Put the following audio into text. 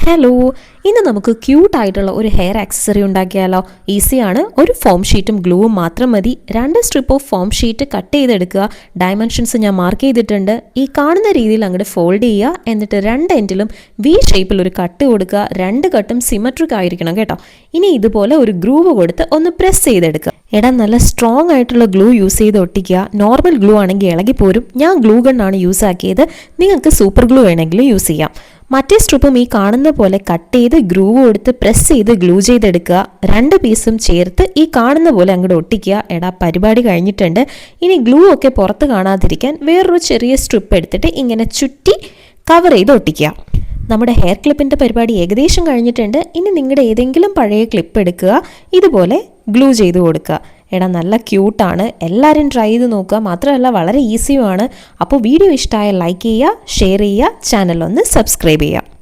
Hello, ഇന്ന് നമുക്ക് ക്യൂട്ടായിട്ടുള്ള ഒരു ഹെയർ ആക്സസറി ഉണ്ടാക്കിയാലോ? ഈസിയാണ്. ഒരു ഫോം ഷീറ്റും ഗ്ലൂവും മാത്രം മതി. 2 strip of form sheet cut ചെയ്തെടുക്കുക. ഡയമെൻഷൻസ് ഞാൻ മാർക്ക് ചെയ്തിട്ടുണ്ട്. ഈ കാണുന്ന രീതിയിൽ അങ്ങോട്ട് ഫോൾഡ് ചെയ്യുക. എന്നിട്ട് 2 എൻഡിലും വി ഷേപ്പിൽ ഒരു കട്ട് കൊടുക്കുക. 2 കട്ടും സിമെട്രിക് ആയിരിക്കണം കേട്ടോ. ഇനി ഇതുപോലെ ഒരു ഗ്രൂവ് കൊടുത്ത് ഒന്ന് പ്രസ് ചെയ്തെടുക്കുക. നല്ല സ്ട്രോങ് ആയിട്ടുള്ള ഗ്ലൂ യൂസ് ചെയ്ത് ഒട്ടിക്കുക. നോർമൽ ഗ്ലൂ ആണെങ്കിൽ ഇളകിപ്പോരും. ഞാൻ ഗ്ലൂ ഗണ്ണാണ് യൂസ് ആക്കിയത്. നിങ്ങൾക്ക് സൂപ്പർ ഗ്ലൂ വേണമെങ്കിൽ യൂസ് ചെയ്യാം. മറ്റേ സ്ട്രിപ്പും ഈ കാണുന്ന പോലെ കട്ട് ചെയ്ത് ഗ്രൂവ് കൊടുത്ത് പ്രസ് ചെയ്ത് ഗ്ലൂ ചെയ്തെടുക്കുക. 2 പീസും ചേർത്ത് ഈ കാണുന്ന പോലെ അങ്ങോട്ട് ഒട്ടിക്കുക. പരിപാടി കഴിഞ്ഞിട്ടുണ്ട്. ഇനി ഗ്ലൂ ഒക്കെ പുറത്ത് കാണാതിരിക്കാൻ വേറൊരു ചെറിയ സ്ട്രിപ്പ് എടുത്തിട്ട് ഇങ്ങനെ ചുറ്റി കവർ ചെയ്ത് ഒട്ടിക്കുക. നമ്മുടെ ഹെയർ ക്ലിപ്പിൻ്റെ പരിപാടി ഏകദേശം കഴിഞ്ഞിട്ടുണ്ട്. ഇനി നിങ്ങളുടെ ഏതെങ്കിലും പഴയ ക്ലിപ്പ് എടുക്കുക, ഇതുപോലെ ഗ്ലൂ ചെയ്ത് കൊടുക്കുക. നല്ല ക്യൂട്ടാണ്. എല്ലാവരും ട്രൈ ചെയ്ത് നോക്കുക. മാത്രമല്ല വളരെ ഈസിയുമാണ്. അപ്പോൾ വീഡിയോ ഇഷ്ടമായ ലൈക്ക് ചെയ്യുക, ഷെയർ ചെയ്യുക, ചാനൽ ഒന്ന് സബ്സ്ക്രൈബ് ചെയ്യുക.